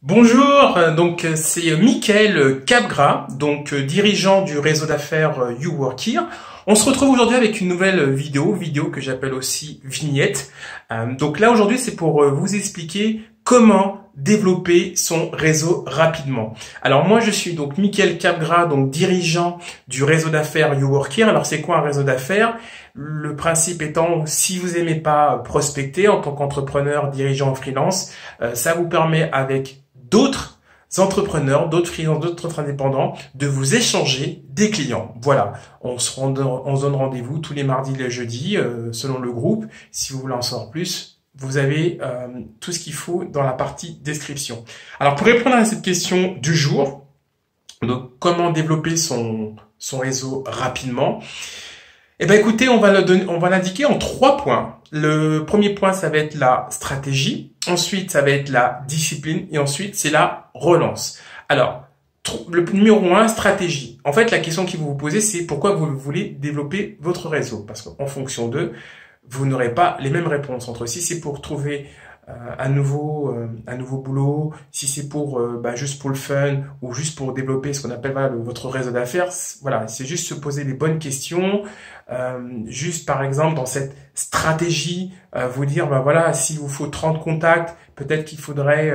Bonjour, c'est Mickaël Capgras, dirigeant du réseau d'affaires You Work Here. On se retrouve aujourd'hui avec une nouvelle vidéo que j'appelle aussi vignette. Donc là aujourd'hui c'est pour vous expliquer comment développer son réseau rapidement. Alors moi je suis donc Mickaël Capgras, dirigeant du réseau d'affaires You Work Here. Alors c'est quoi un réseau d'affaires? Le principe étant, si vous aimez pas prospecter en tant qu'entrepreneur, dirigeant freelance, ça vous permet avec d'autres entrepreneurs, d'autres freelances, d'autres indépendants, de vous échanger des clients. Voilà, on se donne rendez-vous tous les mardis et les jeudis, selon le groupe. Si vous voulez en savoir plus, vous avez tout ce qu'il faut dans la partie description. Alors, pour répondre à cette question du jour, donc comment développer son réseau rapidement, eh ben écoutez, on va l'indiquer en 3 points. Le premier point, ça va être la stratégie. Ensuite, ça va être la discipline. Et ensuite, c'est la relance. Alors, le numéro 1, stratégie. En fait, la question qu'il faut vous poser, c'est pourquoi vous voulez développer votre réseau. Parce qu'en fonction d'eux, vous n'aurez pas les mêmes réponses. Entre si c'est pour trouver un nouveau boulot, si c'est pour juste pour le fun ou juste pour développer ce qu'on appelle votre réseau d'affaires, voilà, c'est juste se poser les bonnes questions. Juste par exemple dans cette stratégie, vous dire voilà, s'il vous faut 30 contacts, peut-être qu'il faudrait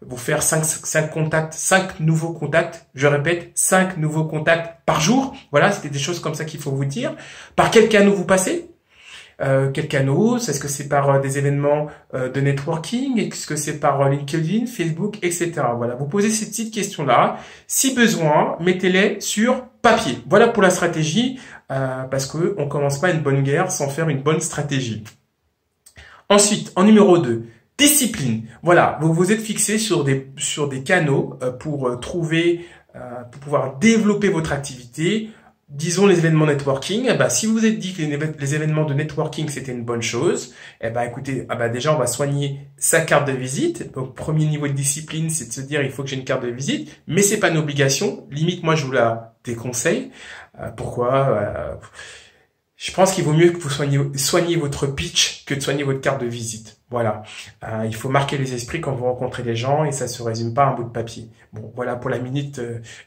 vous faire 5 nouveaux contacts. Je répète, 5 nouveaux contacts par jour. Voilà, c'était des choses comme ça qu'il faut vous dire. Par quel canal vous passez? Quels canaux? Est-ce que c'est par des événements de networking? Est-ce que c'est par LinkedIn, Facebook, etc. Voilà, vous posez ces petites questions-là. Si besoin, mettez-les sur papier. Voilà pour la stratégie, parce que on commence pas une bonne guerre sans faire une bonne stratégie. Ensuite, en numéro 2, discipline. Voilà, vous vous êtes fixé sur des canaux pour pouvoir développer votre activité. Disons les événements networking, si vous vous êtes dit que les événements de networking c'était une bonne chose, écoutez, déjà on va soigner sa carte de visite. Donc premier niveau de discipline, c'est de se dire il faut que j'ai une carte de visite, mais c'est pas une obligation. Limite moi je vous la déconseille. Pourquoi? Je pense qu'il vaut mieux que vous soigniez votre pitch que de soigner votre carte de visite. Voilà. Il faut marquer les esprits quand vous rencontrez les gens et ça se résume pas à un bout de papier. Bon, voilà pour la minute,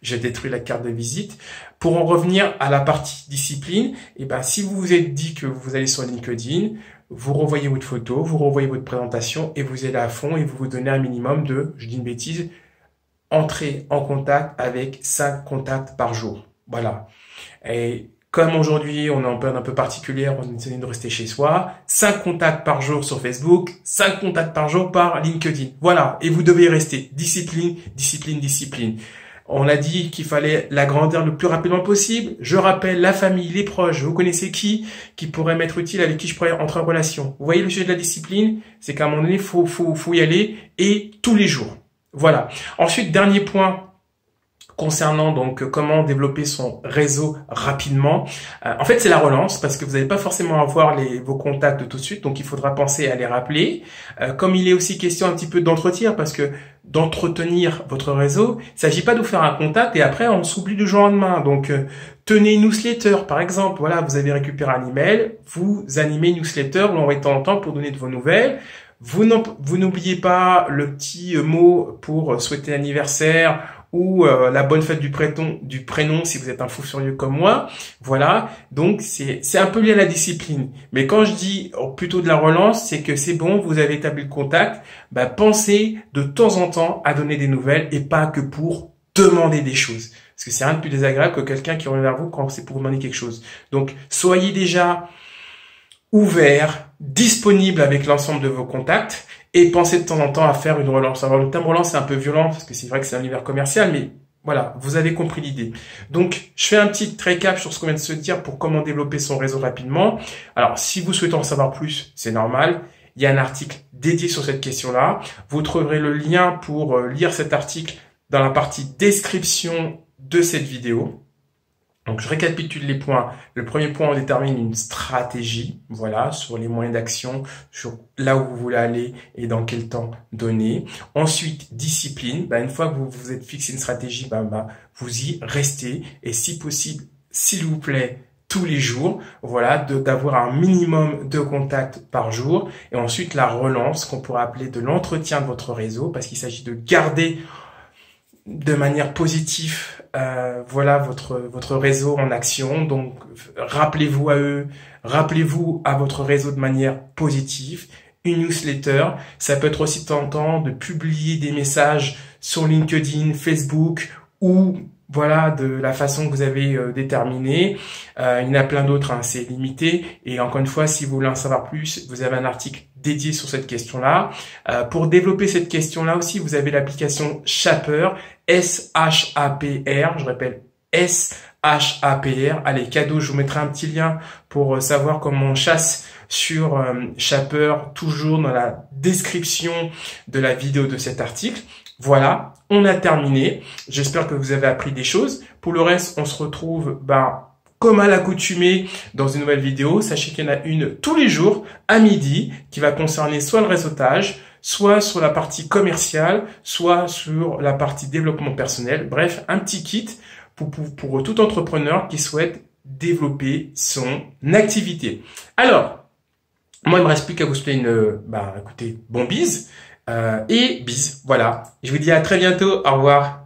j'ai détruit la carte de visite. Pour en revenir à la partie discipline, si vous vous êtes dit que vous allez sur LinkedIn, vous revoyez votre photo, vous revoyez votre présentation et vous allez à fond et vous vous donnez un minimum de, je dis une bêtise, entrer en contact avec 5 contacts par jour. Voilà. Et comme aujourd'hui, on est en période un peu particulière, on essaie de rester chez soi. 5 contacts par jour sur Facebook, 5 contacts par jour par LinkedIn. Voilà. Et vous devez rester. Discipline, discipline, discipline. On a dit qu'il fallait l'agrandir le plus rapidement possible. Je rappelle, la famille, les proches, vous connaissez qui pourrait m'être utile, avec qui je pourrais entrer en relation. Vous voyez le sujet de la discipline, c'est qu'à un moment donné, faut y aller et tous les jours. Voilà. Ensuite, dernier point, concernant comment développer son réseau rapidement. En fait, c'est la relance parce que vous n'allez pas forcément avoir vos contacts tout de suite, donc il faudra penser à les rappeler. Comme il est aussi question un petit peu d'entretien parce que d'entretenir votre réseau, il ne s'agit pas de vous faire un contact et après on s'oublie du jour au lendemain. Donc tenez une newsletter par exemple. Voilà, vous avez récupéré un email, vous animez une newsletter, vous l'envoyez de temps en temps pour donner de vos nouvelles. Vous n'oubliez pas le petit mot pour souhaiter l'anniversaire ou la bonne fête du prénom si vous êtes un fou furieux comme moi. Voilà, donc c'est un peu lié à la discipline. Mais quand je dis plutôt de la relance, c'est que c'est bon, vous avez établi le contact, pensez de temps en temps à donner des nouvelles et pas que pour demander des choses. Parce que c'est rien de plus désagréable que quelqu'un qui revient vers vous quand c'est pour vous demander quelque chose. Donc soyez déjà ouvert, disponible avec l'ensemble de vos contacts et pensez de temps en temps à faire une relance. Alors le terme relance c'est un peu violent parce que c'est vrai que c'est un univers commercial, mais voilà, vous avez compris l'idée. Donc je fais un petit récap sur ce qu'on vient de se dire pour comment développer son réseau rapidement. Alors si vous souhaitez en savoir plus, c'est normal. Il y a un article dédié sur cette question-là. Vous trouverez le lien pour lire cet article dans la partie description de cette vidéo. Donc, je récapitule les points. Le premier point, on détermine une stratégie, voilà, sur les moyens d'action, sur là où vous voulez aller et dans quel temps donner. Ensuite, discipline. Une fois que vous vous êtes fixé une stratégie, vous y restez. Et si possible, s'il vous plaît, tous les jours, voilà, d'avoir un minimum de contacts par jour, et ensuite la relance qu'on pourrait appeler de l'entretien de votre réseau, parce qu'il s'agit de garder de manière positive, voilà, votre réseau en action. Donc rappelez-vous à eux, rappelez-vous à votre réseau de manière positive. Une newsletter, ça peut être aussi tentant de publier des messages sur LinkedIn, Facebook, ou voilà, de la façon que vous avez déterminée. Il y en a plein d'autres, hein, c'est limité. Et encore une fois, si vous voulez en savoir plus, vous avez un article dédié sur cette question-là. Pour développer cette question-là aussi, vous avez l'application Shapr, S-H-A-P-R, je répète, S-H-A-P-R. Allez, cadeau, je vous mettrai un petit lien pour savoir comment on chasse sur Shapr, toujours dans la description de la vidéo de cet article. Voilà, on a terminé. J'espère que vous avez appris des choses. Pour le reste, on se retrouve comme à l'accoutumée dans une nouvelle vidéo. Sachez qu'il y en a une tous les jours à midi qui va concerner soit le réseautage, soit sur la partie commerciale, soit sur la partie développement personnel. Bref, un petit kit pour tout entrepreneur qui souhaite développer son activité. Alors, moi, il me reste plus qu'à vous souhaiter écoutez, bon bise et bise. Voilà. Je vous dis à très bientôt. Au revoir.